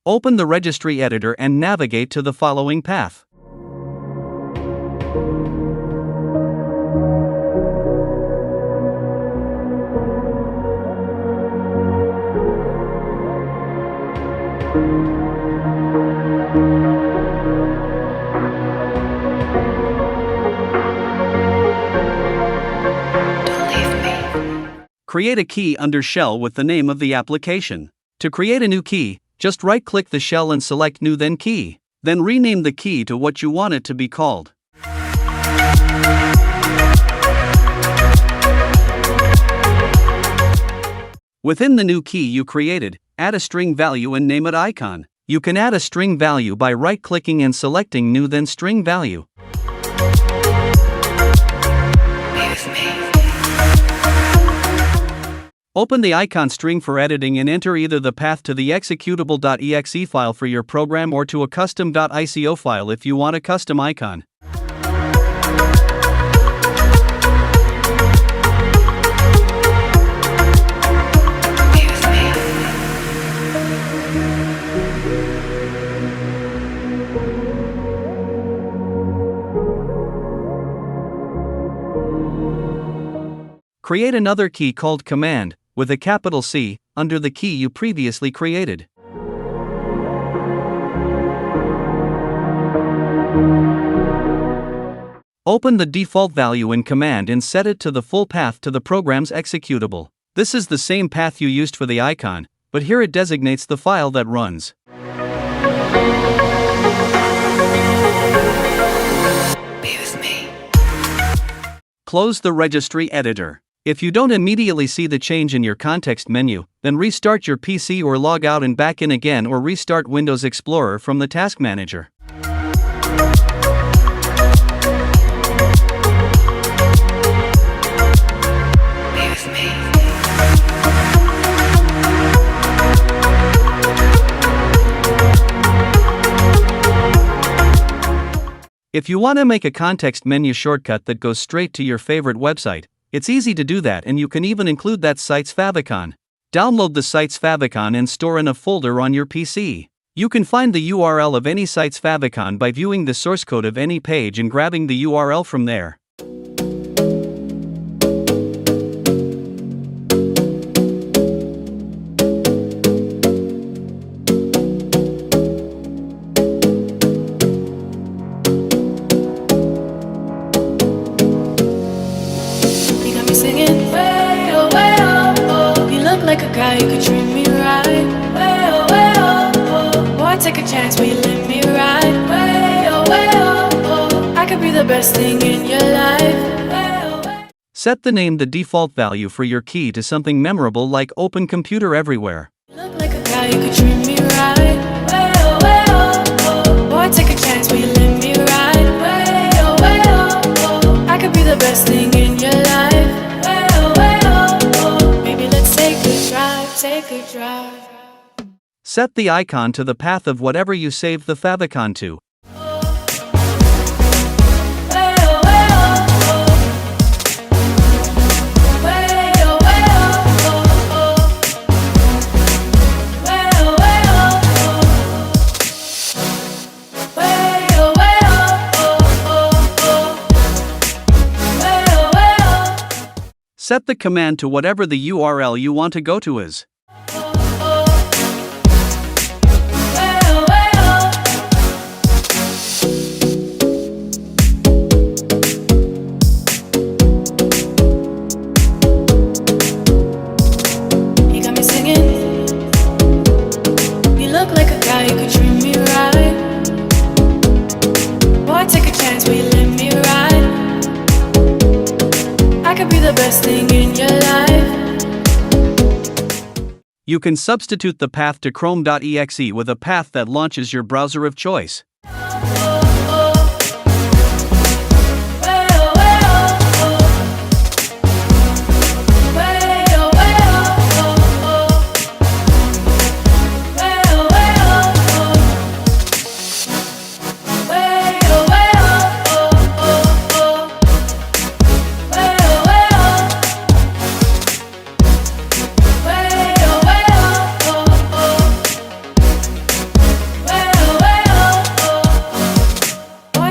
Open the registry editor and navigate to the following path. Create a key under Shell with the name of the application. To create a new key, just right-click the shell and select New then Key. Then rename the key to what you want it to be called. Within the new key you created, add a string value and name it icon. You can add a string value by right-clicking and selecting New then String Value. Open the icon string for editing and enter either the path to the executable.exe file for your program or to a custom.ico file if you want a custom icon. Create another key called Command, with a capital C, under the key you previously created. Open the default value in Command and set it to the full path to the program's executable. This is the same path you used for the icon, but here it designates the file that runs. Be with me. Close the registry editor. If you don't immediately see the change in your context menu, then restart your PC or log out and back in again or restart Windows Explorer from the Task Manager. If you want to make a context menu shortcut that goes straight to your favorite website, it's easy to do that, and you can even include that site's favicon. Download the site's favicon and store in a folder on your PC. You can find the URL of any site's favicon by viewing the source code of any page and grabbing the URL from there. Like a guy, you could treat me right. Way oh, way oh, oh. Boy, take a chance, will you let me ride? Way oh, oh. I could be the best thing in your life. Way oh, way. Set the name the default value for your key to something memorable like Open Computer Everywhere. Look like a guy, you could treat me right. Way oh. Boy, take a chance, will you let me ride? Way oh. I could be the best thing in your life. Take a drive. Set the icon to the path of whatever you saved the favicon to. Set the command to whatever the URL you want to go to is. You can substitute the path to Chrome.exe with a path that launches your browser of choice.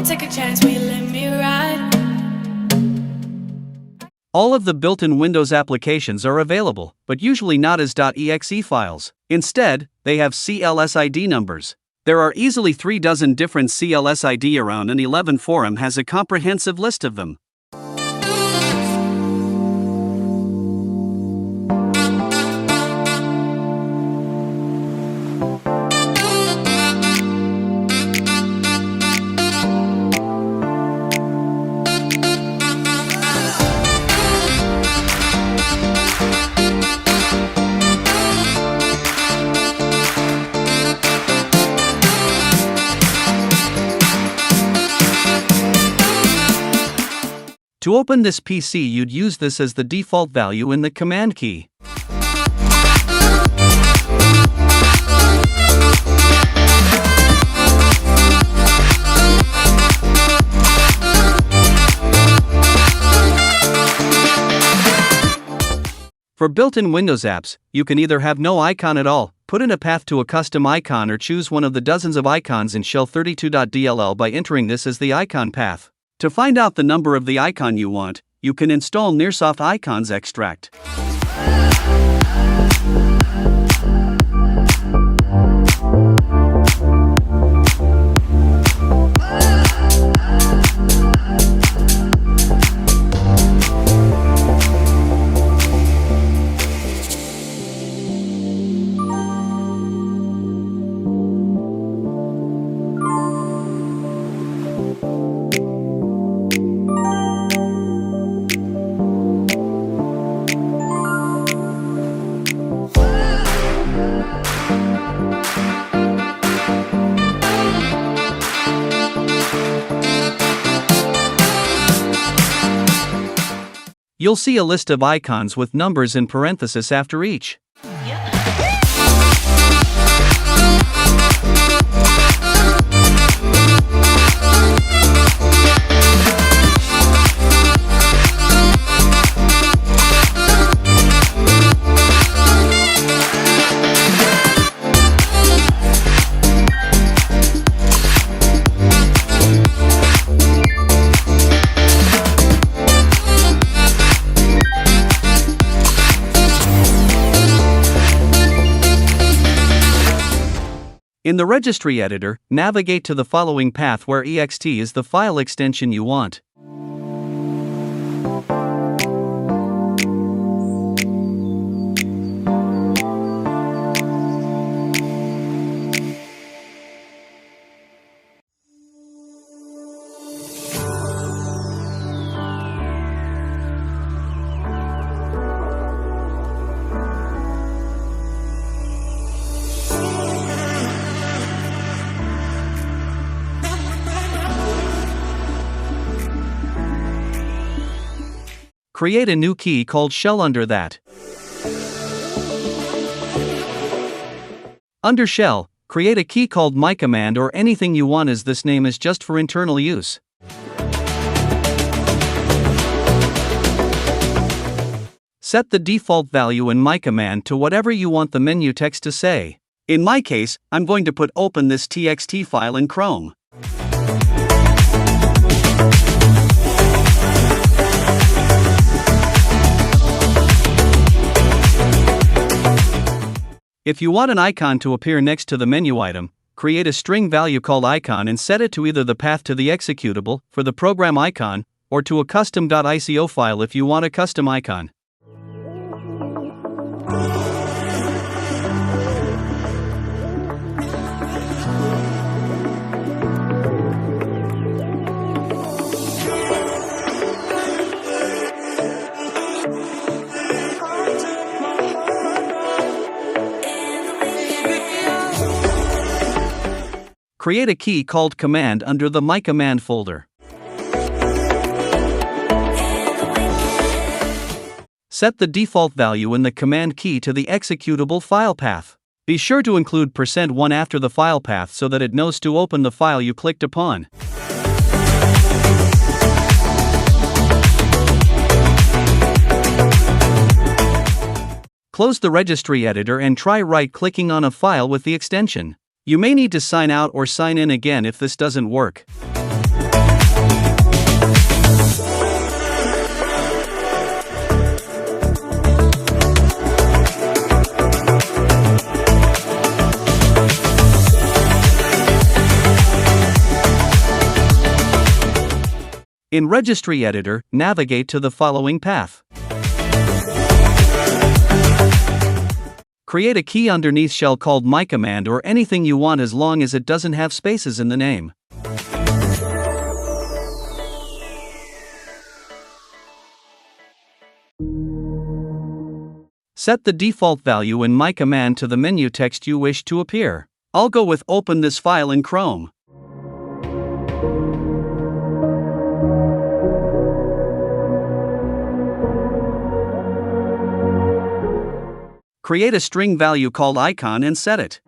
Why take a chance when you let me ride? All of the built-in Windows applications are available, but usually not as .exe files. Instead, they have CLSID numbers. There are easily 36 different CLSID around, and 11 forum has a comprehensive list of them. To open this PC, you'd use this as the default value in the command key. For built-in Windows apps, you can either have no icon at all, put in a path to a custom icon, or choose one of the dozens of icons in shell32.dll by entering this as the icon path. To find out the number of the icon you want, you can install Nearsoft Icons Extract. You'll see a list of icons with numbers in parenthesis after each. In the registry editor, navigate to the following path where ext is the file extension you want. Create a new key called shell under that. Under shell, create a key called mycommand or anything you want, as this name is just for internal use. Set the default value in mycommand to whatever you want the menu text to say. In my case, I'm going to put open this txt file in Chrome. If you want an icon to appear next to the menu item, create a string value called icon and set it to either the path to the executable for the program icon, or to a custom.ico file if you want a custom icon. Create a key called command under the mycommand folder. Set the default value in the command key to the executable file path. Be sure to include %1 after the file path so that it knows to open the file you clicked upon. Close the registry editor and try right-clicking on a file with the extension. You may need to sign out or sign in again if this doesn't work. In Registry Editor, navigate to the following path. Create a key underneath shell called myCommand or anything you want as long as it doesn't have spaces in the name. Set the default value in myCommand to the menu text you wish to appear. I'll go with open this file in Chrome. Create a string value called icon and set it.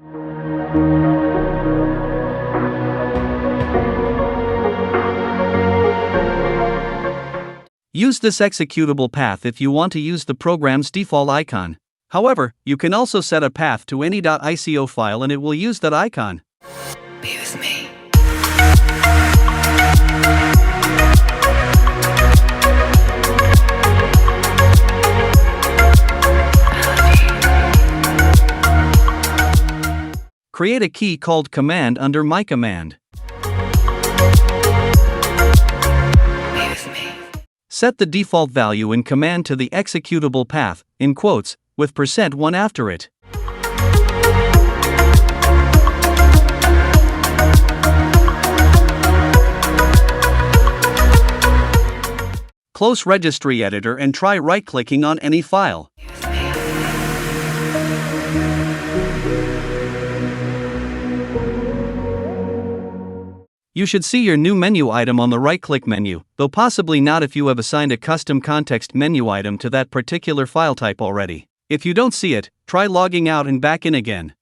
Use this executable path if you want to use the program's default icon. However, you can also set a path to any .ico file and it will use that icon. Be with me. Create a key called command under myCommand. Be with me. Set the default value in command to the executable path, in quotes, with %1 after it. Close Registry Editor and try right-clicking on any file. You should see your new menu item on the right-click menu, though possibly not if you have assigned a custom context menu item to that particular file type already. If you don't see it, try logging out and back in again.